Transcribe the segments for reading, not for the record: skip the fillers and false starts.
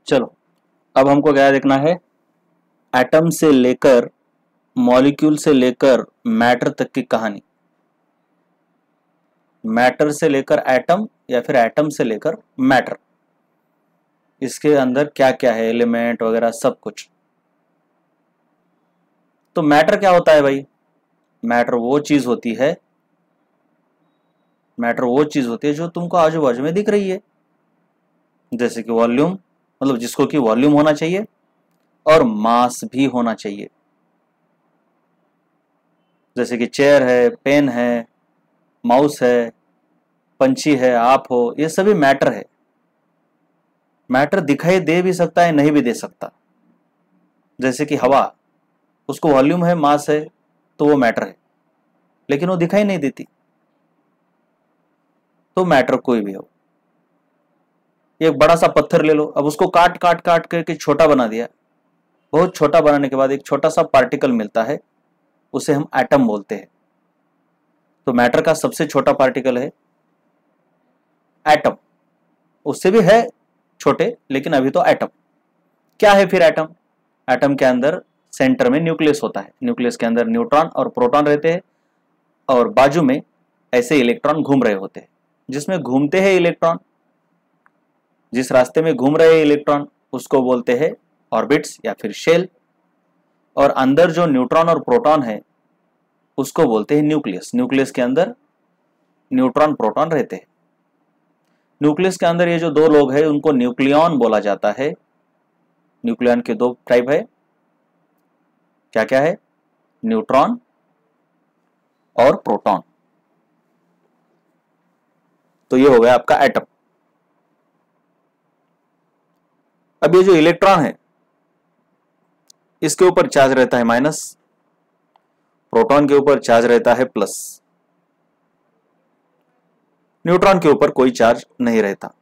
चलो अब हमको क्या देखना है, एटम से लेकर मॉलिक्यूल से लेकर मैटर तक की कहानी। मैटर से लेकर एटम या फिर एटम से लेकर मैटर, इसके अंदर क्या क्या है, एलिमेंट वगैरह सब कुछ। तो मैटर क्या होता है भाई? मैटर वो चीज होती है, जो तुमको आजू बाजू में दिख रही है, जैसे कि वॉल्यूम, मतलब जिसको कि वॉल्यूम होना चाहिए और मास भी होना चाहिए। जैसे कि चेयर है, पेन है, माउस है, पंछी है, आप हो, ये सभी मैटर है। मैटर दिखाई दे भी सकता है, नहीं भी दे सकता। जैसे कि हवा, उसको वॉल्यूम है, मास है, तो वो मैटर है, लेकिन वो दिखाई नहीं देती। तो मैटर कोई भी हो। एक बड़ा सा पत्थर ले लो, अब उसको काट काट काट करके छोटा बना दिया। बहुत छोटा बनाने के बाद एक छोटा सा पार्टिकल मिलता है, उसे हम एटम बोलते हैं। तो मैटर का सबसे छोटा पार्टिकल है एटम, उससे भी है छोटे, लेकिन अभी तो एटम। क्या है फिर एटम? एटम के अंदर सेंटर में न्यूक्लियस होता है, न्यूक्लियस के अंदर न्यूट्रॉन और प्रोटॉन रहते हैं, और बाजू में ऐसे इलेक्ट्रॉन घूम रहे होते हैं। जिसमें घूमते हैं इलेक्ट्रॉन, जिस रास्ते में घूम रहे इलेक्ट्रॉन, उसको बोलते हैं ऑर्बिट्स या फिर शेल। और अंदर जो न्यूट्रॉन और प्रोटॉन है, उसको बोलते हैं न्यूक्लियस। न्यूक्लियस के अंदर न्यूट्रॉन प्रोटॉन रहते हैं। न्यूक्लियस के अंदर ये जो दो लोग हैं, उनको न्यूक्लियॉन बोला जाता है। न्यूक्लियॉन के दो टाइप है, क्या क्या है? न्यूट्रॉन और प्रोटॉन। तो ये हो गया आपका एटम। अब ये जो इलेक्ट्रॉन है, इसके ऊपर चार्ज रहता है माइनस, प्रोटॉन के ऊपर चार्ज रहता है प्लस, न्यूट्रॉन के ऊपर कोई चार्ज नहीं रहता।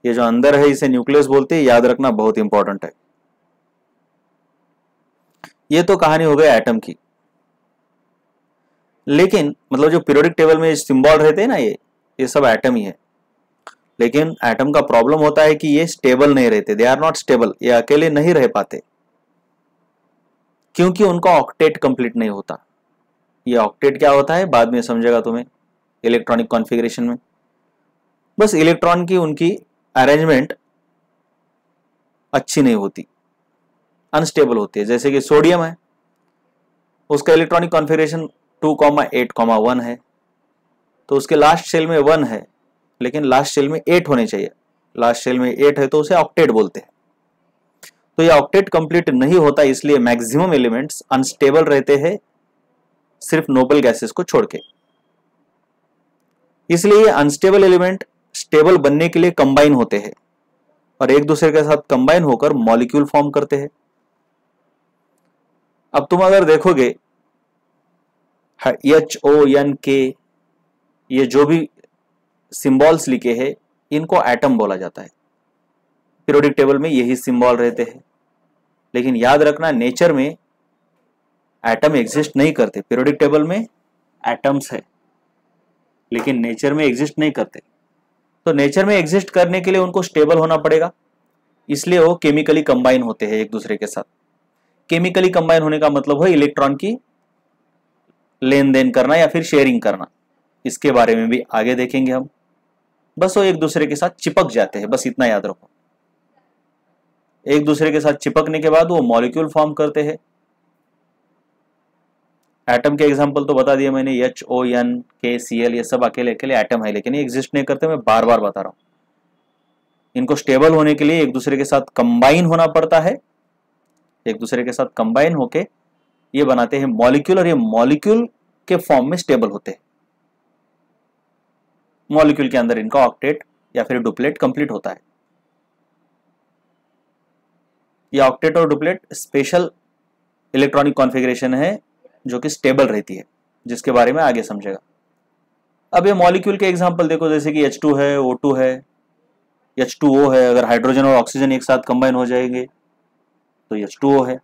ये जो अंदर है इसे न्यूक्लियस बोलते हैं, याद रखना, बहुत इंपॉर्टेंट है। ये तो कहानी हो गई एटम की। लेकिन मतलब जो पीरियोडिक टेबल में सिंबल रहते हैं ना, ये सब एटम ही है। लेकिन एटम का प्रॉब्लम होता है कि ये स्टेबल नहीं रहते, दे आर नॉट स्टेबल, ये अकेले नहीं रह पाते, क्योंकि उनका ऑक्टेट कंप्लीट नहीं होता। ये ऑक्टेट क्या होता है बाद में समझेगा तुम्हें इलेक्ट्रॉनिक कॉन्फ़िगरेशन में। बस इलेक्ट्रॉन की उनकी अरेंजमेंट अच्छी नहीं होती, अनस्टेबल होती है। जैसे कि सोडियम है, उसका इलेक्ट्रॉनिक कॉन्फ़िगरेशन 2,8,1 है, तो उसके लास्ट शेल में 1 है, लेकिन लास्ट शेल में 8 होने चाहिए। लास्ट शेल में 8 है तो उसे ऑक्टेट बोलते हैं। तो ये ऑक्टेट कंप्लीट नहीं होता, इसलिए मैक्सिमम एलिमेंट्स अनस्टेबल रहते हैं, सिर्फ नोबल गैसेस को छोड़ के। इसलिए अनस्टेबल एलिमेंट स्टेबल बनने के लिए कंबाइन होते हैं और एक दूसरे के साथ कंबाइन होकर मॉलिक्यूल फॉर्म करते हैं। अब तुम अगर देखोगे HONK, ये जो भी सिंबल्स लिखे हैं, इनको एटम बोला जाता है। पीरियोडिक टेबल में यही सिंबल रहते हैं। लेकिन याद रखना, नेचर में एटम एग्जिस्ट नहीं करते। पीरियोडिक टेबल में एटम्स है, लेकिन नेचर में एग्जिस्ट नहीं करते। तो नेचर में एग्जिस्ट करने के लिए उनको स्टेबल होना पड़ेगा, इसलिए वो केमिकली कंबाइन होते हैं एक दूसरे के साथ। केमिकली कंबाइन होने का मतलब है इलेक्ट्रॉन की लेन देन करना या फिर शेयरिंग करना। इसके बारे में भी आगे देखेंगे हम। बस वो एक दूसरे के साथ चिपक जाते हैं, बस इतना याद रखो। एक दूसरे के साथ चिपकने के बाद वो मॉलिक्यूल फॉर्म करते हैं। एटम के एग्जांपल तो बता दिए मैंने, HONK, Cl, ये सब अकेले अकेले एटम है, लेकिन ये एग्जिस्ट नहीं करते। मैं बार बार बता रहा हूं, इनको स्टेबल होने के लिए एक दूसरे के साथ कंबाइन होना पड़ता है। एक दूसरे के साथ कंबाइन होके ये बनाते हैं मॉलिक्यूल, और ये मॉलिक्यूल के फॉर्म में स्टेबल होते हैं। मॉलिक्यूल के अंदर इनका ऑक्टेट या फिर डुप्लेट कंप्लीट होता है। ये ऑक्टेट और डुप्लेट स्पेशल इलेक्ट्रॉनिक कॉन्फ़िगरेशन है जो कि स्टेबल रहती है, जिसके बारे में आगे समझेगा। अब ये मॉलिक्यूल के एग्जांपल देखो, जैसे कि H2 है, O2 है, H2O है। अगर हाइड्रोजन और ऑक्सीजन एक साथ कंबाइन हो जाएंगे तो H2O है।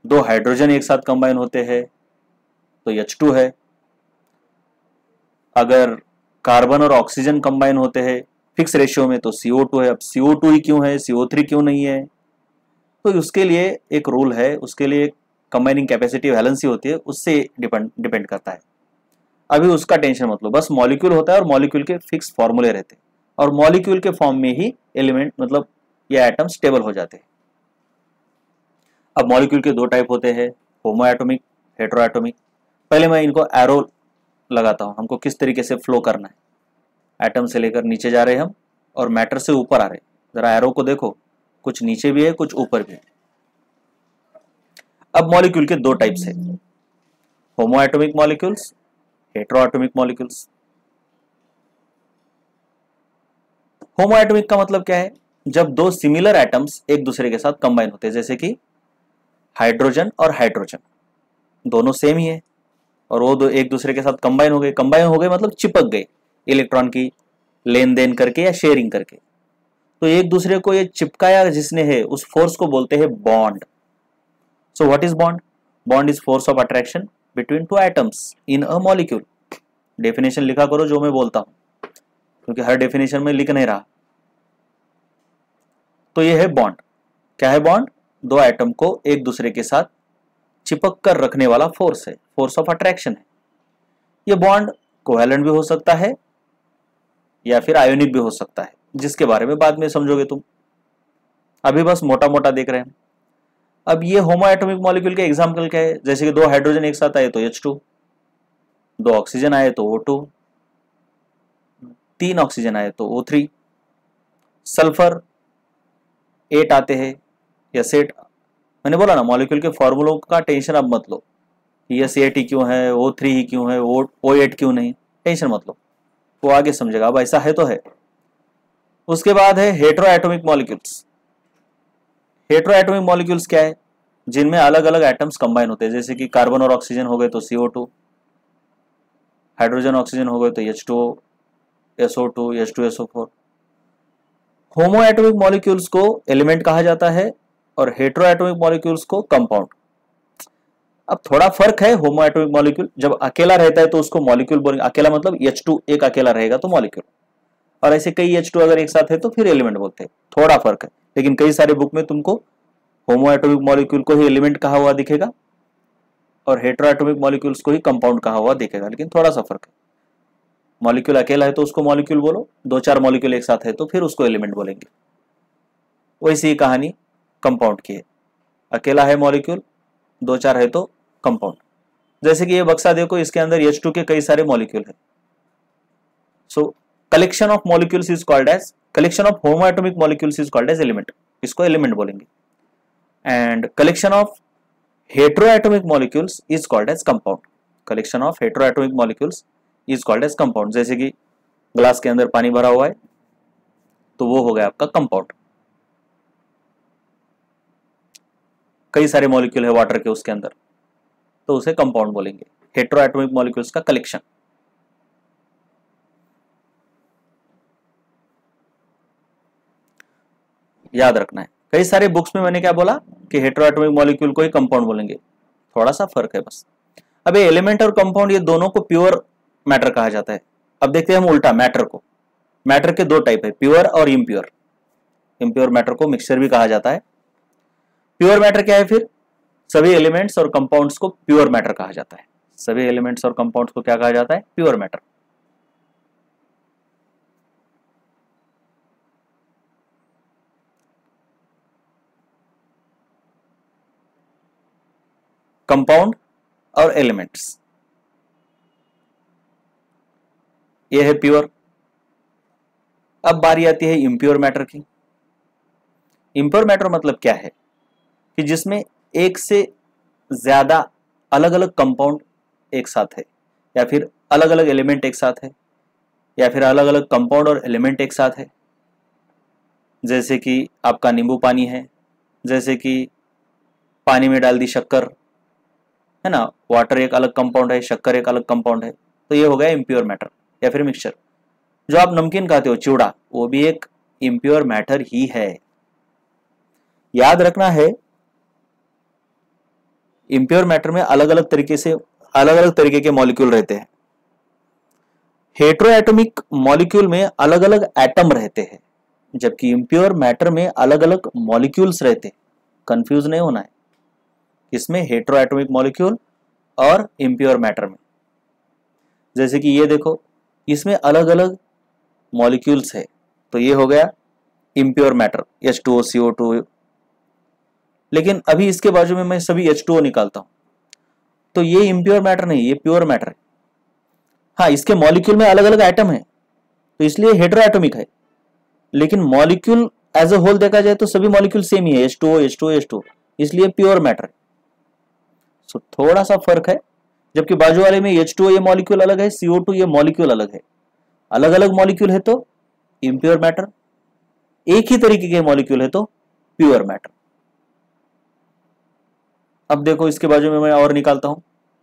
दो हाइड्रोजन एक साथ कंबाइन होते हैं तो H2 है। अगर कार्बन और ऑक्सीजन कंबाइन होते हैं फिक्स रेशियो में तो CO2 है। अब CO2 ही क्यों है, CO3 क्यों नहीं है? तो उसके लिए एक रूल है, उसके लिए कंबाइनिंग कैपेसिटी वैलेंसी होती है, उससे डिपेंड करता है। अभी उसका टेंशन मत लो, बस मॉलिक्यूल होता है और मॉलिक्यूल के फिक्स फॉर्मूले रहते हैं और मॉलिक्यूल के फॉर्म में ही एलिमेंट मतलब ये एटम स्टेबल हो जाते हैं। अब मॉलिक्यूल के दो टाइप होते हैं, होमो एटॉमिक, हेटेरो एटॉमिक। पहले मैं इनको एरो लगाता हूँ, हमको किस तरीके से फ्लो करना है। एटम से लेकर नीचे जा रहे हैं हम और मैटर से ऊपर आ रहे हैं। जरा एरो को देखो, कुछ नीचे भी है कुछ ऊपर भी है। अब मॉलिक्यूल के दो टाइप्स है, होमो atomic molecules, hetero atomic molecules. होमो एटॉमिक का मतलब क्या है? जब दो सिमिलर एटम्स एक दूसरे के साथ कंबाइन होते हैं, जैसे कि हाइड्रोजन और हाइड्रोजन दोनों सेम ही है और वो दो एक दूसरे के साथ कंबाइन हो गए मतलब चिपक गए इलेक्ट्रॉन की लेन देन करके या शेयरिंग करके। तो एक दूसरे को ये चिपकाया जिसने है, उस फोर्स को बोलते हैं bond. So what is bond? Bond is force of attraction between two atoms in a molecule. Definition लिखा करो जो मैं बोलता हूं, क्योंकि हर डेफिनेशन में लिख नहीं रहा। तो ये है बॉन्ड। क्या है बॉन्ड? दो एटम को एक दूसरे के साथ चिपक कर रखने वाला फोर्स है, फोर्स ऑफ अट्रैक्शन है। ये बॉन्ड कोवैलेंट भी हो सकता है या फिर आयोनिक भी हो सकता है, जिसके बारे में बाद में समझोगे तुम, अभी बस मोटा मोटा देख रहे हैं। अब ये होमो एटॉमिक मॉलिक्यूल के एग्जांपल क्या है? जैसे कि दो हाइड्रोजन एक साथ आए तो H2, दो ऑक्सीजन आए तो O2, तीन ऑक्सीजन आए तो O3, सल्फर 8 आते हैं या सेट। मैंने बोला ना, मॉलिक्यूल के फॉर्मूलों का टेंशन अब मत लो, ये C8 ही क्यों है, O3 ही क्यों है, O8 क्यों नहीं, टेंशन मत लो, वो आगे समझेगा। अब ऐसा है तो है। उसके बाद है hetero atomic molecules. Hetero atomic molecules क्या है? जिनमें अलग अलग एटम्स कंबाइन होते हैं, जैसे कि कार्बन और ऑक्सीजन हो गए तो CO2, हाइड्रोजन ऑक्सीजन हो गए तो H2O, SO2, H2SO4। होमो एटॉमिक मॉलिक्यूल्स को एलिमेंट कहा जाता है और हेटेरो एटॉमिक मॉलिक्यूल्स को कंपाउंड। अब थोड़ा फर्क है, होमो एटॉमिक मॉलिक्यूल जब अकेला रहता है तो उसको मॉलिक्यूल बोलेंगे, अकेला मतलब H2 एक अकेला रहेगा तो मॉलिक्यूल, और ऐसे कई H2 अगर एक साथ है तो फिर एलिमेंट बोलते हैं। थोड़ा फर्क है, लेकिन कई सारे बुक में तुमको होमो एटॉमिक मॉलिक्यूल को ही एलिमेंट कहा हुआ दिखेगा और हेटेरो एटॉमिक मॉलिक्यूल्स को ही कंपाउंड कहा हुआ दिखेगा, लेकिन थोड़ा सा फर्क है। मॉलिक्यूल अकेला है तो उसको मॉलिक्यूल बोलो, दो चार मॉलिक्यूल एक साथ है तो फिर उसको एलिमेंट बोलेंगे। वैसी ही कहानी कंपाउंड की है, अकेला है मॉलिक्यूल, दो चार है तो कंपाउंड। जैसे कि ये बक्सा देखो, इसके अंदर H2 के कई सारे मॉलिक्यूल है। So collection of molecules is called as, collection of homo atomic molecules is called as element, इसको एलिमेंट बोलेंगे। And collection of hetero atomic molecules is called as compound, collection of hetero atomic molecules is called as compound. जैसे कि glass के अंदर पानी भरा हुआ है तो वो हो गया आपका कंपाउंड। कई सारे मॉलिक्यूल है वाटर के उसके अंदर तो उसे कंपाउंड बोलेंगे, हेटेरो एटॉमिक मॉलिक्यूल्स का कलेक्शन। याद रखना है, कई सारे बुक्स में मैंने क्या बोला कि हेटेरो एटॉमिक मॉलिक्यूल को ही कंपाउंड बोलेंगे, थोड़ा सा फर्क है बस। अब ये एलिमेंट और कंपाउंड ये दोनों को प्योर मैटर कहा जाता है। अब देखते हैं हम उल्टा मैटर को। मैटर के दो टाइप है, प्योर और इम्प्योर। इम्प्योर मैटर को मिक्सचर भी कहा जाता है। प्योर मैटर क्या है? फिर सभी एलिमेंट्स और कंपाउंड्स को प्योर मैटर कहा जाता है। सभी एलिमेंट्स और कंपाउंड्स को क्या कहा जाता है? Pure matter. कंपाउंड और एलिमेंट्स, ये है प्योर। अब बारी आती है इम्प्योर मैटर की। इम्प्योर मैटर मतलब क्या है कि जिसमें एक से ज्यादा अलग अलग कंपाउंड एक साथ है, या फिर अलग अलग एलिमेंट एक साथ है, या फिर अलग अलग कंपाउंड और एलिमेंट एक साथ है। जैसे कि आपका नींबू पानी है, जैसे कि पानी में डाल दी शक्कर, है ना, वाटर एक अलग कंपाउंड है, शक्कर एक अलग कंपाउंड है, तो ये हो गया इम्प्योर मैटर या फिर मिक्सचर। जो आप नमकीन खाते हो चिवड़ा, वो भी एक इम्प्योर मैटर ही है। याद रखना है, इम्प्योर मैटर में अलग अलग तरीके के मॉलिक्यूल रहते हैं। हेटेरोएटॉमिक मॉलिक्यूल में अलग अलग एटम रहते हैं, जबकि इम्प्योर मैटर में अलग अलग मॉलिक्यूल्स रहते हैं। कंफ्यूज नहीं होना है इसमें हेटेरोएटॉमिक मॉलिक्यूल और इम्प्योर मैटर में। जैसे कि ये देखो, इसमें अलग अलग मॉलिक्यूल्स है, तो ये हो गया इम्प्योर मैटर H2O CO2। लेकिन अभी इसके बाजू में मैं सभी H2O निकालता हूं, तो ये इम्प्योर मैटर नहीं, ये प्योर मैटर है। हाँ, इसके मॉलिक्यूल में अलग अलग एटम है, तो इसलिए हेटेरोएटॉमिक है, लेकिन मॉलिक्यूल एज अ होल देखा जाए तो सभी मॉलिक्यूल सेम ही है, H2O H2O H2O, इसलिए प्योर मैटर है। सो थोड़ा सा फर्क है, जबकि बाजू वाले में H2O ये मॉलिक्यूल अलग है, CO2 ये मॉलिक्यूल अलग है। अलग अलग मॉलिक्यूल है तो इम्प्योर मैटर, एक ही तरीके के मॉलिक्यूल है तो प्योर मैटर। अब देखो इसके बाजू में मैं और निकालता हूं,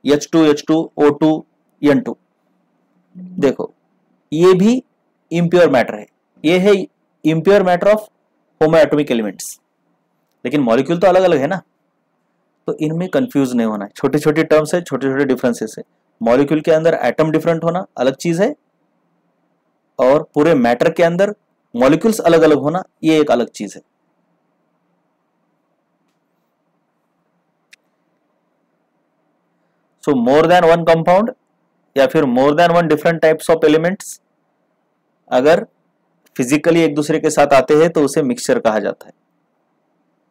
H2 H2 O2 N2। देखो ये भी इम्प्योर मैटर है, ये है इम्प्योर मैटर ऑफ होमोएटॉमिक एलिमेंट्स, लेकिन मॉलिक्यूल तो अलग अलग है ना, तो इनमें कंफ्यूज नहीं होना है। छोटे छोटे टर्म्स है, छोटे छोटे डिफरेंसेस है। मॉलिक्यूल के अंदर एटम डिफरेंट होना अलग चीज है, और पूरे मैटर के अंदर मॉलिक्यूल्स अलग अलग होना ये एक अलग चीज है। सो मोर देन वन कंपाउंड या फिर more than one different types of elements अगर फिजिकली एक दूसरे के साथ आते हैं तो उसे मिक्सचर कहा जाता है।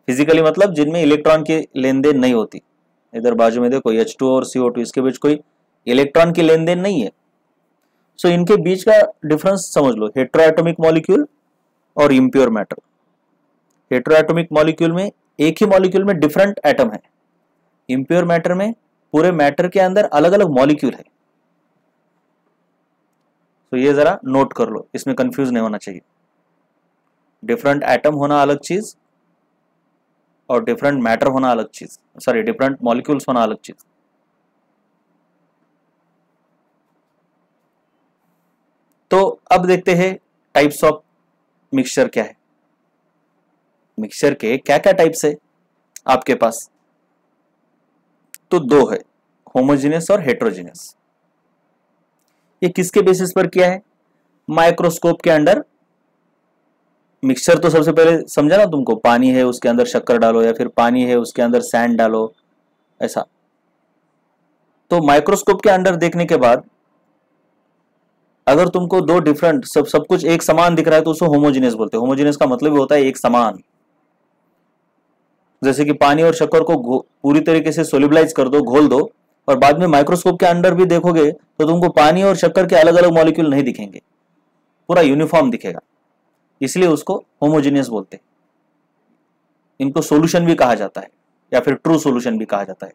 फिजिकली मतलब जिनमें इलेक्ट्रॉन की लेन देन नहीं होती। इधर बाजू में देखो H2 और CO2, इसके बीच कोई इलेक्ट्रॉन की लेन देन नहीं है। सो इनके बीच का डिफरेंस समझ लो, हेटेरोएटॉमिक मॉलिक्यूल और इम्प्योर मैटर। हेटेरोएटॉमिक मॉलिक्यूल में एक ही मॉलिक्यूल में डिफरेंट एटम है, इम्प्योर मैटर में पूरे मैटर के अंदर अलग अलग मॉलिक्यूल है। तो ये जरा नोट कर लो, इसमें कंफ्यूज नहीं होना चाहिए। डिफरेंट एटम होना अलग चीज और डिफरेंट मैटर होना अलग चीज, सॉरी डिफरेंट मॉलिक्यूल्स होना अलग चीज। तो अब देखते हैं टाइप्स ऑफ मिक्सचर क्या है। मिक्सचर के क्या क्या टाइप्स है आपके पास, तो दो है, होमोजेनियस और हेटेरोजेनियस। ये किसके बेसिस पर किया है, माइक्रोस्कोप के अंडर। मिक्सचर तो सबसे पहले समझा ना तुमको, पानी है उसके अंदर शक्कर डालो, या फिर पानी है उसके अंदर सैंड डालो, ऐसा। तो माइक्रोस्कोप के अंडर देखने के बाद अगर तुमको दो डिफरेंट सब कुछ एक समान दिख रहा है तो उसको होमोजेनियस बोलते हैं। होमोजेनियस का मतलब होता है एक समान। जैसे कि पानी और शक्कर को पूरी तरीके से सोल्यूबलाइज कर दो, घोल दो, और बाद में माइक्रोस्कोप के अंदर भी देखोगे तो तुमको पानी और शक्कर के अलग अलग मॉलिक्यूल नहीं दिखेंगे, पूरा यूनिफॉर्म दिखेगा, इसलिए उसको होमोजेनियस बोलते हैं। इनको सॉल्यूशन भी कहा जाता है या फिर ट्रू सॉल्यूशन भी कहा जाता है।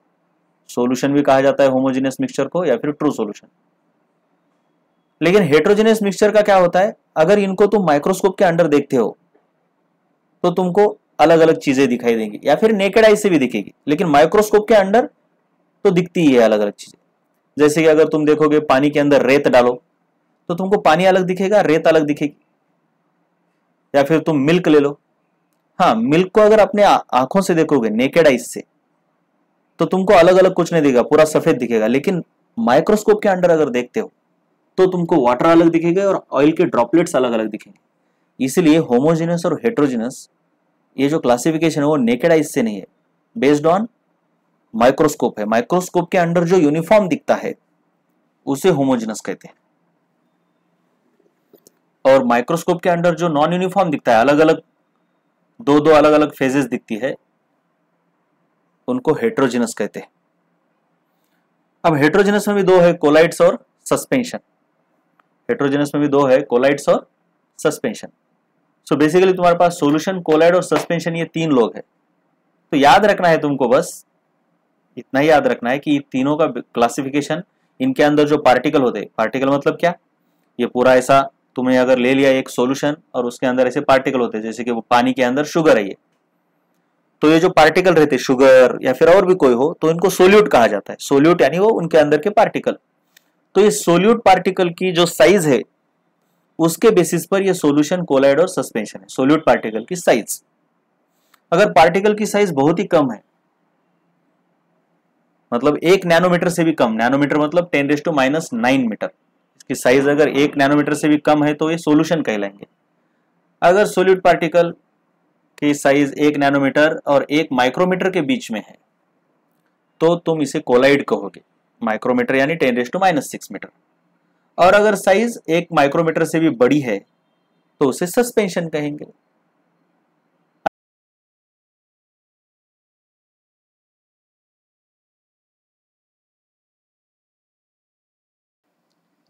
सॉल्यूशन भी कहा जाता है होमोजेनियस मिक्सचर को, या फिर ट्रू सॉल्यूशन। लेकिन हेटेरोजेनियस मिक्सचर का क्या होता है, अगर इनको तुम माइक्रोस्कोप के अंदर देखते हो तो तुमको अलग अलग चीजें दिखाई देंगी, या फिर नेकेड आई से भी दिखेगी, लेकिन माइक्रोस्कोप के अंदर तो दिखती ही है अलग अलग चीजें। जैसे कि अगर तुम देखोगे पानी के अंदर रेत डालो तो तुमको पानी अलग दिखेगा, रेत अलग दिखेगी। या फिर तुम मिल्क ले लो, हाँ मिल्क को अगर अपने आंखों से देखोगे नेकेड आइज से तो तुमको अलग अलग कुछ नहीं दिखेगा, पूरा सफेद दिखेगा। लेकिन माइक्रोस्कोप के अंदर अगर देखते हो तो तुमको वाटर अलग दिखेगा और ऑयल के ड्रॉपलेट्स अलग अलग दिखेंगे। इसलिए होमोजेनियस और हेटेरोजेनियस ये जो क्लासिफिकेशन है वो नेकेड आइज से नहीं है, बेस्ड ऑन माइक्रोस्कोप है। माइक्रोस्कोप के अंदर जो यूनिफॉर्म दिखता है उसे होमोजेनियस कहते हैं, और माइक्रोस्कोप के अंदर जो नॉन यूनिफॉर्म दिखता है, अलग अलग दो अलग अलग फेजेस दिखती है, उनको हेटेरोजेनियस कहते हैं। अब हेटेरोजेनियस में भी दो है, कोलाइड्स और सस्पेंशन। हेटेरोजेनियस में भी दो है, कोलाइड्स और सस्पेंशन। सो बेसिकली तुम्हारे पास सॉल्यूशन, कोलाइड और सस्पेंशन, ये तीन लोग है। तो याद रखना है तुमको, बस इतना ही याद रखना है कि तीनों का क्लासिफिकेशन, इनके अंदर जो पार्टिकल होते हैं, पार्टिकल मतलब क्या, ये पूरा ऐसा तुम्हें अगर ले लिया एक सॉल्यूशन और उसके अंदर ऐसे पार्टिकल होते हैं, जैसे कि वो पानी के अंदर शुगर है ये, तो ये जो पार्टिकल रहते हैं शुगर या फिर और भी कोई हो, तो इनको सोल्यूट कहा जाता है। सोल्यूट यानी वो उनके अंदर के पार्टिकल। तो ये सोल्यूट पार्टिकल की जो साइज है उसके बेसिस पर ये सॉल्यूशन, कोलाइड और सस्पेंशन है। सोल्यूट पार्टिकल की साइज, अगर पार्टिकल की साइज बहुत ही कम है, मतलब 1 नैनोमीटर से भी कम, नैनोमीटर मतलब 10⁻⁹ मीटर, कि साइज अगर 1 नैनोमीटर से भी कम है तो ये सॉल्यूशन कहलाएंगे। अगर सॉलिड पार्टिकल की साइज 1 नैनोमीटर और 1 माइक्रोमीटर के बीच में है तो तुम इसे कोलाइड कहोगे, माइक्रोमीटर यानी 10⁻⁻⁶ मीटर। और अगर साइज 1 माइक्रोमीटर से भी बड़ी है तो उसे सस्पेंशन कहेंगे।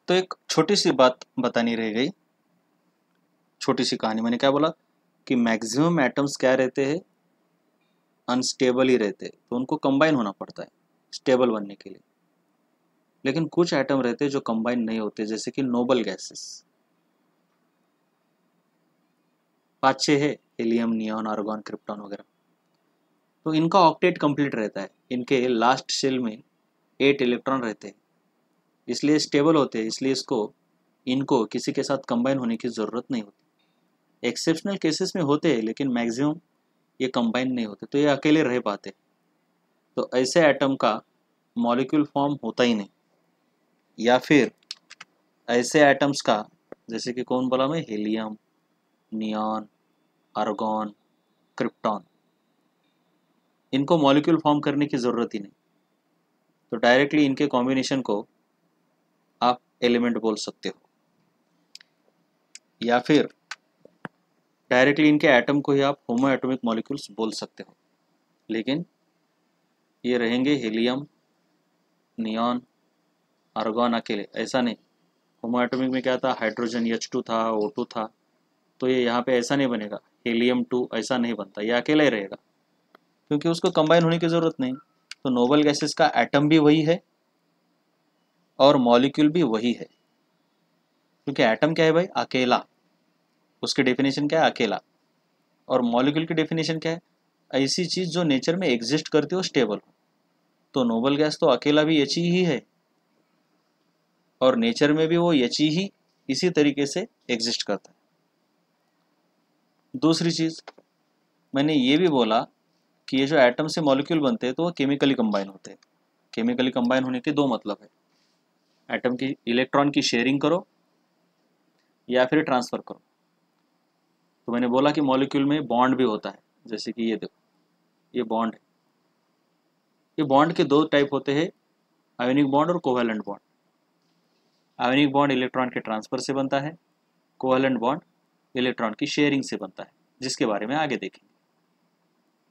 तो एक छोटी सी बात बतानी रह गई, छोटी सी कहानी। मैंने क्या बोला कि मैक्सिमम एटम्स क्या रहते हैं, अनस्टेबल ही रहते हैं, तो उनको कंबाइन होना पड़ता है स्टेबल बनने के लिए। लेकिन कुछ एटम रहते हैं जो कंबाइन नहीं होते, जैसे कि नोबल गैसेस 5-6 है, हीलियम, नियॉन, आर्गॉन, क्रिप्टॉन वगैरह। तो इनका ऑक्टेट कंप्लीट रहता है, इनके लास्ट शेल में 8 इलेक्ट्रॉन रहते हैं, इसलिए स्टेबल होते हैं, इसलिए इनको किसी के साथ कंबाइन होने की ज़रूरत नहीं होती। एक्सेप्शनल केसेस में होते हैं लेकिन मैक्सिमम ये कंबाइन नहीं होते, तो ये अकेले रह पाते। तो ऐसे एटम का मॉलिक्यूल फॉर्म होता ही नहीं। या फिर ऐसे एटम्स का, जैसे कि कौन बोला मैं, हीलियम, नियॉन, आर्गॉन, क्रिप्टॉन, इनको मॉलिक्यूल फॉर्म करने की ज़रूरत ही नहीं। तो डायरेक्टली इनके कॉम्बिनेशन को आप एलिमेंट बोल सकते हो, या फिर डायरेक्टली इनके एटम को ही आप होमो एटॉमिक मॉलिक्यूल्स बोल सकते हो। लेकिन ये रहेंगे हीलियम, नियॉन, आर्गॉन अकेले, ऐसा नहीं। होमो एटॉमिक में क्या था, हाइड्रोजन H2 था, O2 था, तो ये यहाँ पे ऐसा नहीं बनेगा, हीलियम 2 ऐसा नहीं बनता, ये अकेला ही रहेगा क्योंकि उसको कंबाइन होने की ज़रूरत नहीं। तो नोबल गैसेस का एटम भी वही है और मॉलिक्यूल भी वही है, क्योंकि एटम क्या है भाई, अकेला, उसकी डेफिनेशन क्या है, अकेला। और मॉलिक्यूल की डेफिनेशन क्या है, ऐसी चीज़ जो नेचर में एग्जिस्ट करती हो, स्टेबल हो। तो नोबल गैस तो अकेला भी He ही है और नेचर में भी वो He ही इसी तरीके से एग्जिस्ट करता है। दूसरी चीज़ मैंने ये भी बोला कि ये जो एटम से मॉलिक्यूल बनते हैं तो वो केमिकली कंबाइन होते हैं। केमिकली कंबाइन होने के दो मतलब है, एटम की इलेक्ट्रॉन की शेयरिंग करो या फिर ट्रांसफ़र करो। तो मैंने बोला कि मॉलिक्यूल में बॉन्ड भी होता है, जैसे कि ये देखो, ये बॉन्ड है। ये बॉन्ड के दो टाइप होते हैं, आयोनिक बॉन्ड और covalent bond. Ionic bond electron के ट्रांसफ़र से बनता है, कोवैलेंट बॉन्ड इलेक्ट्रॉन की शेयरिंग से बनता है, जिसके बारे में आगे देखेंगे।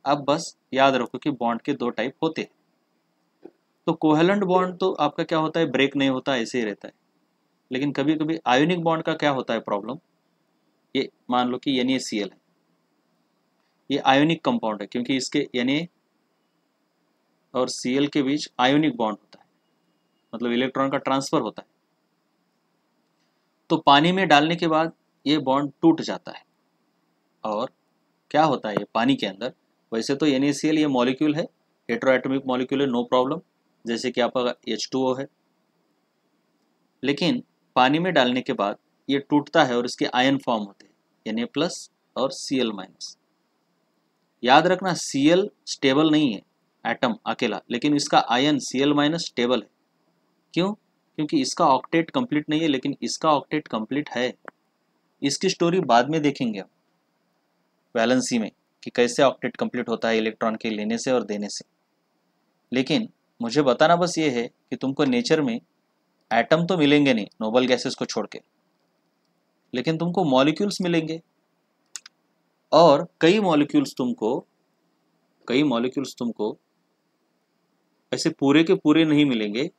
अब बस याद रखो कि बॉन्ड के दो टाइप होते हैं। तो कोवैलेंट बॉन्ड तो आपका क्या होता है, ब्रेक नहीं होता, ऐसे ही रहता है। लेकिन कभी कभी आयोनिक बॉन्ड का क्या होता है प्रॉब्लम, ये मान लो कि NaCl है, ये आयोनिक कंपाउंड है क्योंकि इसके Na और Cl के बीच आयोनिक बॉन्ड होता है, मतलब इलेक्ट्रॉन का ट्रांसफर होता है। तो पानी में डालने के बाद ये बॉन्ड टूट जाता है और क्या होता है, ये पानी के अंदर, वैसे तो NaCl ये मॉलिक्यूल है, हेटेरोएटॉमिक मॉलिक्यूल है, नो प्रॉब्लम, जैसे कि आपका H2O है। लेकिन पानी में डालने के बाद ये टूटता है और इसके आयन फॉर्म होते हैं, Na+ और Cl-। याद रखना Cl स्टेबल नहीं है एटम अकेला, लेकिन इसका आयन Cl- स्टेबल है। क्यों? क्योंकि इसका ऑक्टेट कंप्लीट नहीं है, लेकिन इसका ऑक्टेट कंप्लीट है। इसकी स्टोरी बाद में देखेंगे हम वैलेंसी में कि कैसे ऑक्टेट कंप्लीट होता है इलेक्ट्रॉन के लेने से और देने से। लेकिन मुझे बताना बस ये है कि तुमको नेचर में एटम तो मिलेंगे नहीं नोबल गैसेस को छोड़ के, लेकिन तुमको मॉलिक्यूल्स मिलेंगे, और कई मॉलिक्यूल्स तुमको ऐसे पूरे के पूरे नहीं मिलेंगे,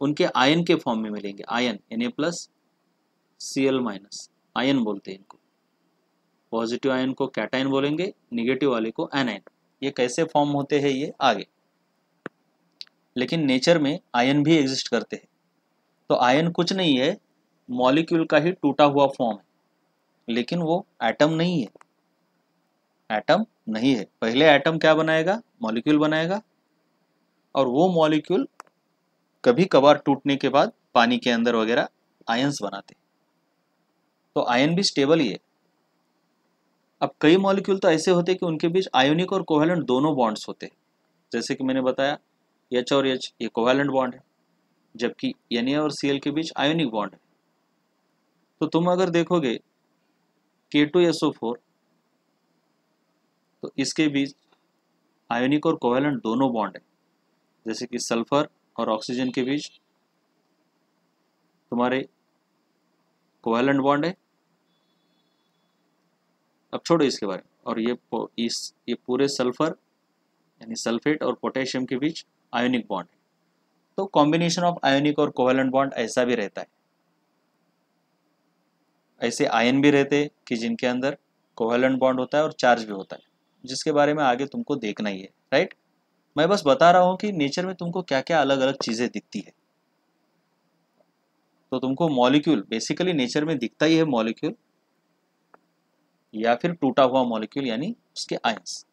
उनके आयन के फॉर्म में मिलेंगे। आयन Na+ Cl-, आयन बोलते हैं इनको। पॉजिटिव आयन को कैटायन बोलेंगे, निगेटिव वाले को एनायन। ये कैसे फॉर्म होते हैं ये आगे, लेकिन नेचर में आयन भी एग्जिस्ट करते हैं। तो आयन कुछ नहीं है, मॉलिक्यूल का ही टूटा हुआ फॉर्म है, लेकिन वो एटम नहीं है। एटम नहीं है, पहले एटम क्या बनाएगा, मॉलिक्यूल बनाएगा, और वो मॉलिक्यूल कभी कभार टूटने के बाद पानी के अंदर वगैरह आयंस बनाते। तो आयन भी स्टेबल ही है। अब कई मॉलिक्यूल तो ऐसे होते हैं कि उनके बीच आयोनिक और कोवैलेंट दोनों बॉन्ड्स होते हैं, जैसे कि मैंने बताया H और H ये कोवैलेंट बॉन्ड है, जबकि Na और Cl के बीच आयोनिक बॉन्ड है। तो तुम अगर देखोगे K2SO4, तो इसके बीच आयोनिक और कोवेलेंट दोनों बॉन्ड है। जैसे कि सल्फर और ऑक्सीजन के बीच तुम्हारे कोवेलेंट बॉन्ड है। अब छोड़ो इसके बारे में। और ये पूरे सल्फर यानी सल्फेट और पोटेशियम के बीच आयोनिक बॉन्ड है। तो कॉम्बिनेशन ऑफ आयोनिक और कोवेलेंट बॉन्ड ऐसा भी रहता है। ऐसे आयन भी रहते कि जिनके अंदर कोवेलेंट बॉन्ड होता है और चार्ज भी होता है, जिसके बारे में आगे तुमको देखना ही है, राइट। मैं बस बता रहा हूँ कि नेचर में तुमको क्या क्या अलग अलग चीजें दिखती है। तो तुमको मॉलिक्यूल बेसिकली नेचर में दिखता ही है, मॉलिक्यूल या फिर टूटा हुआ मॉलिक्यूल यानी उसके आयंस।